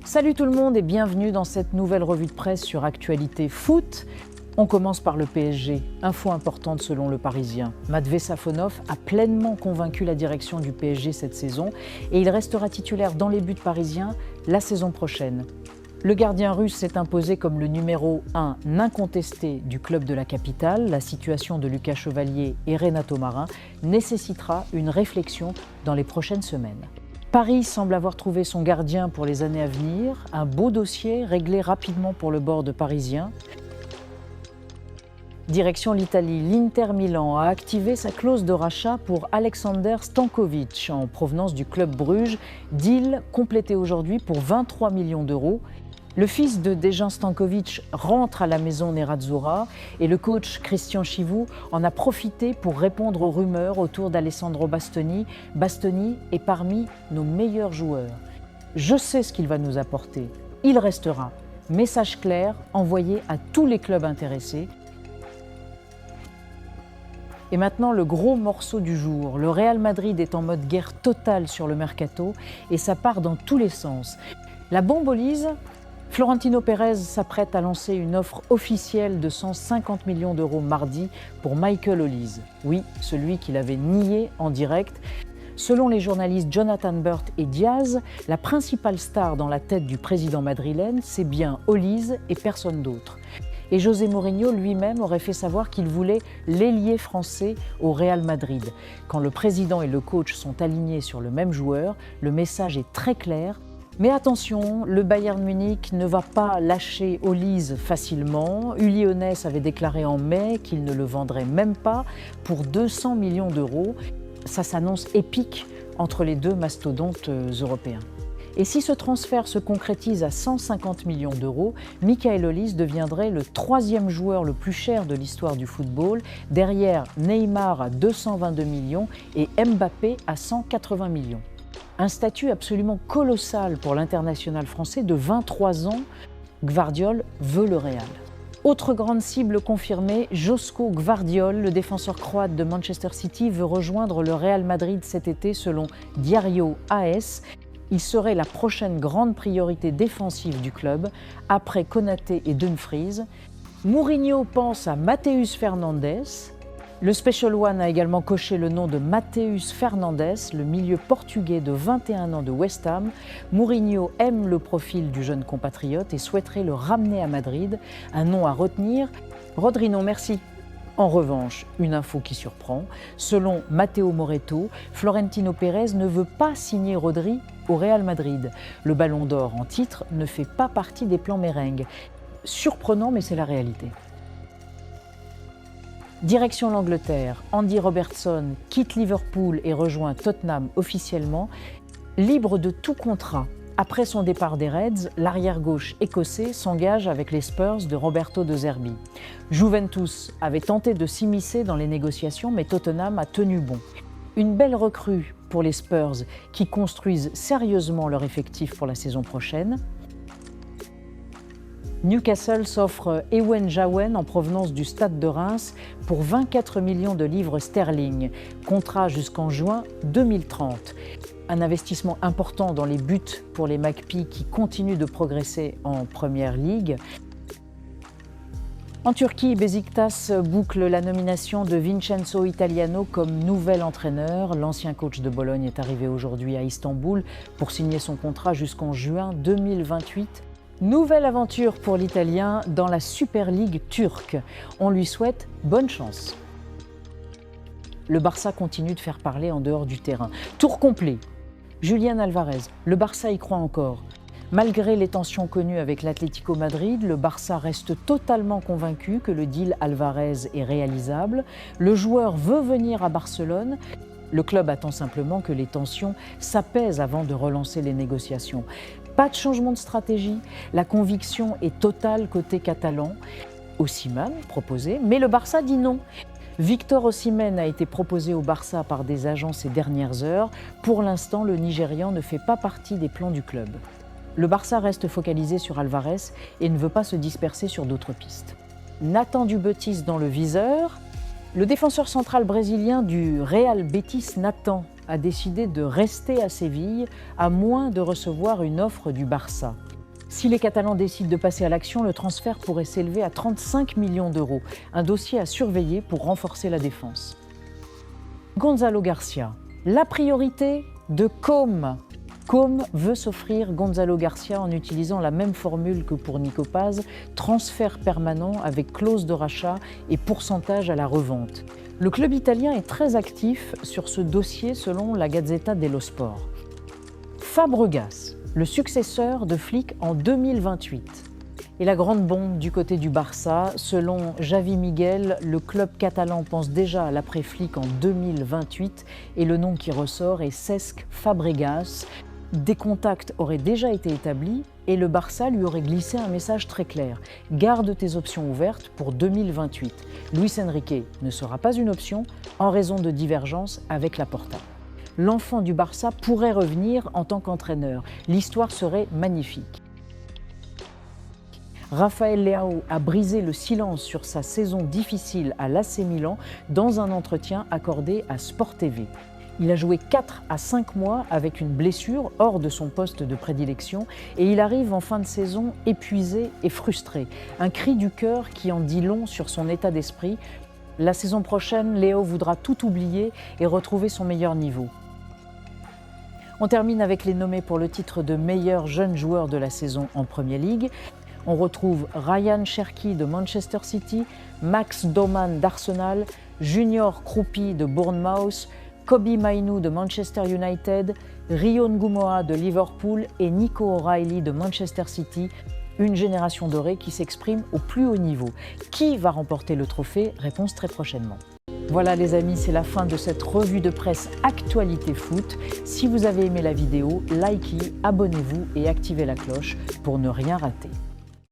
Salut tout le monde et bienvenue dans cette nouvelle revue de presse sur Actualité Foot. On commence par le PSG. Info importante selon le Parisien. Matvey Safonov a pleinement convaincu la direction du PSG cette saison et il restera titulaire dans les buts parisiens la saison prochaine. Le gardien russe s'est imposé comme le numéro 1 incontesté du club de la capitale. La situation de Lucas Chevalier et Renato Marin nécessitera une réflexion dans les prochaines semaines. Paris semble avoir trouvé son gardien pour les années à venir. Un beau dossier réglé rapidement pour le board parisien. Direction l'Italie, l'Inter Milan a activé sa clause de rachat pour Alexander Stankovic en provenance du club Bruges. Deal complété aujourd'hui pour 23 millions d'euros. Le fils de Dejan Stankovic rentre à la maison Nerazzurra et le coach Christian Chivu en a profité pour répondre aux rumeurs autour d'Alessandro Bastoni. Bastoni est parmi nos meilleurs joueurs. Je sais ce qu'il va nous apporter. Il restera. Message clair envoyé à tous les clubs intéressés. Et maintenant, le gros morceau du jour. Le Real Madrid est en mode guerre totale sur le mercato et ça part dans tous les sens. La bombolise. Florentino Pérez s'apprête à lancer une offre officielle de 150 millions d'euros mardi pour Michael Olise. Oui, celui qu'il avait nié en direct. Selon les journalistes Jonathan Burt et Diaz, la principale star dans la tête du président madrilène, c'est bien Olise et personne d'autre. Et José Mourinho lui-même aurait fait savoir qu'il voulait l'ailier français au Real Madrid. Quand le président et le coach sont alignés sur le même joueur, le message est très clair. Mais attention, le Bayern Munich ne va pas lâcher Olise facilement. Uli Hoeneß avait déclaré en mai qu'il ne le vendrait même pas pour 200 millions d'euros. Ça s'annonce épique entre les deux mastodontes européens. Et si ce transfert se concrétise à 150 millions d'euros, Michael Olise deviendrait le troisième joueur le plus cher de l'histoire du football, derrière Neymar à 222 millions et Mbappé à 180 millions. Un statut absolument colossal pour l'international français de 23 ans. Gvardiol veut le Real. Autre grande cible confirmée, Joško Gvardiol, le défenseur croate de Manchester City, veut rejoindre le Real Madrid cet été selon Diario AS. Il serait la prochaine grande priorité défensive du club, après Konaté et Dumfries. Mourinho pense à Matheus Fernandes. Le Special One a également coché le nom de Matheus Fernandes, le milieu portugais de 21 ans de West Ham. Mourinho aime le profil du jeune compatriote et souhaiterait le ramener à Madrid. Un nom à retenir, Rodri non merci. En revanche, une info qui surprend, selon Matteo Moretto, Florentino Pérez ne veut pas signer Rodri au Real Madrid. Le Ballon d'Or en titre ne fait pas partie des plans merengues. Surprenant, mais c'est la réalité. Direction l'Angleterre, Andy Robertson quitte Liverpool et rejoint Tottenham officiellement. Libre de tout contrat, après son départ des Reds, l'arrière-gauche écossais s'engage avec les Spurs de Roberto De Zerbi. Juventus avait tenté de s'immiscer dans les négociations, mais Tottenham a tenu bon. Une belle recrue pour les Spurs qui construisent sérieusement leur effectif pour la saison prochaine. Newcastle s'offre Ewen Jawen en provenance du Stade de Reims pour 24 millions de livres sterling, contrat jusqu'en juin 2030. Un investissement important dans les buts pour les Magpies qui continuent de progresser en Première Ligue. En Turquie, Beşiktaş boucle la nomination de Vincenzo Italiano comme nouvel entraîneur. L'ancien coach de Bologne est arrivé aujourd'hui à Istanbul pour signer son contrat jusqu'en juin 2028. Nouvelle aventure pour l'Italien dans la Super League turque. On lui souhaite bonne chance. Le Barça continue de faire parler en dehors du terrain. Tour complet. Julián Alvarez, le Barça y croit encore. Malgré les tensions connues avec l'Atlético Madrid, le Barça reste totalement convaincu que le deal Alvarez est réalisable. Le joueur veut venir à Barcelone. Le club attend simplement que les tensions s'apaisent avant de relancer les négociations. Pas de changement de stratégie, la conviction est totale côté catalan. Osimhen proposé, mais le Barça dit non. Victor Osimhen a été proposé au Barça par des agents ces dernières heures. Pour l'instant, le Nigérian ne fait pas partie des plans du club. Le Barça reste focalisé sur Alvarez et ne veut pas se disperser sur d'autres pistes. Nathan Dubetis dans le viseur. Le défenseur central brésilien du Real Betis, Nathan, a décidé de rester à Séville à moins de recevoir une offre du Barça. Si les Catalans décident de passer à l'action, le transfert pourrait s'élever à 35 millions d'euros, un dossier à surveiller pour renforcer la défense. Gonzalo Garcia, la priorité de Com. Com veut s'offrir Gonzalo Garcia en utilisant la même formule que pour Nico Paz, transfert permanent avec clause de rachat et pourcentage à la revente. Le club italien est très actif sur ce dossier selon la Gazzetta dello Sport. Fabregas, le successeur de Flick en 2028. Et la grande bombe du côté du Barça, selon Javi Miguel, le club catalan pense déjà à l'après-Flick en 2028 et le nom qui ressort est Cesc Fabregas. Des contacts auraient déjà été établis et le Barça lui aurait glissé un message très clair. Garde tes options ouvertes pour 2028. Luis Enrique ne sera pas une option en raison de divergences avec Laporta. L'enfant du Barça pourrait revenir en tant qu'entraîneur. L'histoire serait magnifique. Rafael Leao a brisé le silence sur sa saison difficile à l'AC Milan dans un entretien accordé à Sport TV. Il a joué 4 à 5 mois avec une blessure hors de son poste de prédilection et il arrive en fin de saison épuisé et frustré. Un cri du cœur qui en dit long sur son état d'esprit. La saison prochaine, Léo voudra tout oublier et retrouver son meilleur niveau. On termine avec les nommés pour le titre de meilleur jeune joueur de la saison en Premier League. On retrouve Ryan Cherki de Manchester City, Max Doman d'Arsenal, Junior Kroupi de Bournemouth, Kobbie Mainoo de Manchester United, Rio Ngumoa de Liverpool et Nico O'Reilly de Manchester City. Une génération dorée qui s'exprime au plus haut niveau. Qui va remporter le trophée? Réponse très prochainement. Voilà les amis, c'est la fin de cette revue de presse Actualité Foot. Si vous avez aimé la vidéo, likez, abonnez-vous et activez la cloche pour ne rien rater.